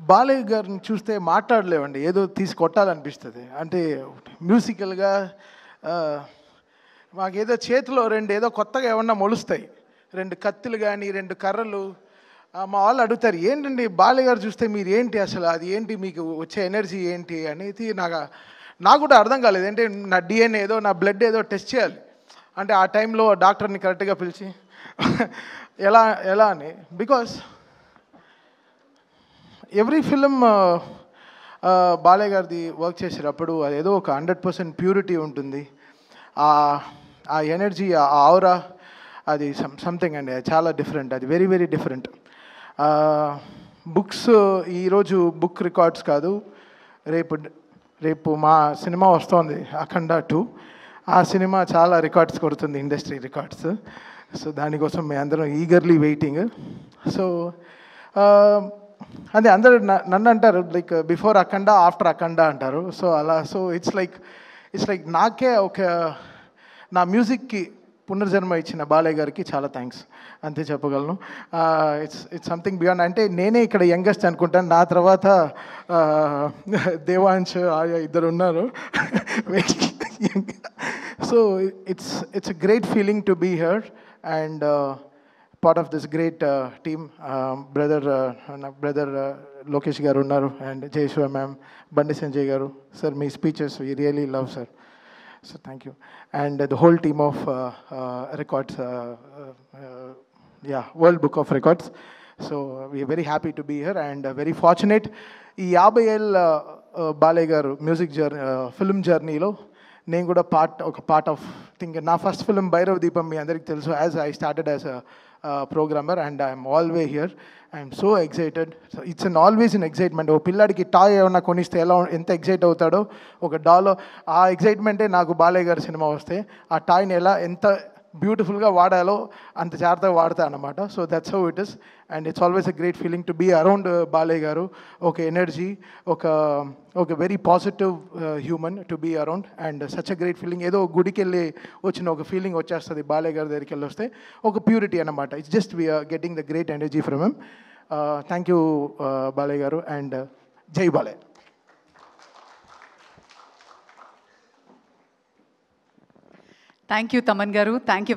బాలయ్య గారిని చూస్తే మాట్లాడలేవండి, ఏదో తీసి కొట్టాలనిపిస్తుంది. అంటే మ్యూజికల్గా మాకేదో చేతిలో ఏదో కొత్తగా ఏమన్నా మొలుస్తాయి, 2 కత్తులు కానీ 2 కర్రలు. మా వాళ్ళు అడుగుతారు, ఏంటండి బాలయ్య గారు చూస్తే మీరు ఏంటి అసలు, అది ఏంటి మీకు వచ్చే ఎనర్జీ ఏంటి అనేది నాకు కూడా అర్థం కాలేదు. అంటే నా డిఎన్ఏ ఏదో, నా బ్లడ్ ఏదో టెస్ట్ చేయాలి. అంటే ఆ టైంలో డాక్టర్ని కరెక్ట్గా పిలిచి ఎలా అని, బికాస్ ఎవ్రీ ఫిలిం బాలయ్య గారిది వర్క్ చేసేటప్పుడు అదేదో ఒక 100% ప్యూరిటీ ఉంటుంది. ఆ ఎనర్జీ, ఆ ఆౌరా, అది సంథింగ్ అండి, చాలా డిఫరెంట్, అది వెరీ వెరీ డిఫరెంట్. బుక్స్ ఈరోజు బుక్ రికార్డ్స్ కాదు, రేపు మా సినిమా వస్తుంది అఖండ 2. ఆ సినిమా చాలా రికార్డ్స్ కొడుతుంది, ఇండస్ట్రీ రికార్డ్స్. సో దానికోసం మేము అందరం ఈగర్లీ వెయిటింగ్. సో అదే అందరూ నన్ను అంటారు, లైక్ బిఫోర్ అఖండ ఆఫ్టర్ అఖండ అంటారు. సో అలా, సో ఇట్స్ లైక్ నాకే నా మ్యూజిక్కి పునర్జన్మ ఇచ్చిన బాలయ్య గారికి చాలా థ్యాంక్స్, అంతే చెప్పగలను. It's something beyond. అంటే నేనే ఇక్కడ యంగెస్ట్ అనుకుంటాను, నా తర్వాత దేవాంశ్ ఆయా ఇద్దరు ఉన్నారు. So it's a great feeling to be here and part of this great team. Brother Lokesh garu unnaru and Jayeshwar ma'am, Bandi Sanjay garu. Sir, my speeches we really love, sir. So thank you. And the whole team of records, World Book of Records. So we are very happy to be here and very fortunate. ఈ 50 ఏళ్ళ బాలయ్య గారు music film జర్నీలో నేను కూడా ఒక part of think. నా first film Bhairava Deepam మీ అందరికీ తెలుసు. As I started as a programmer and I'm always here. I'm so excited. So it's always in excitement. ఓ పిల్లాడికి టాయ్ ఏమన్నా కొనిస్తే ఎంత ఎక్సైట్ అవుతాడో, ఒక డాలో ఆ ఎక్సైట్మెంటే నాకు బాలయ్య గారి సినిమా వస్తే ఆ టాయ్ని ఎంత బ్యూటిఫుల్గా వాడాలో అంత జాగ్రత్తగా వాడతా అన్నమాట. So that's how it is. And it's always a great feeling to be around Balayya garu. ఒక ఎనర్జీ, ఒక very positive human to be around and such a great feeling. ఏదో గుడికి వెళ్ళి వచ్చిన ఒక ఫీలింగ్ వచ్చేస్తుంది బాలయ్య గారి దగ్గరికి వెళ్ళి వస్తే, ఒక ప్యూరిటీ అన్నమాట. It's just we're getting the great energy from him. Thank you Balayya garu and జై బాలయ్య. థ్యాంక్ యూ తమన్ గారు, థ్యాంక్ యూ.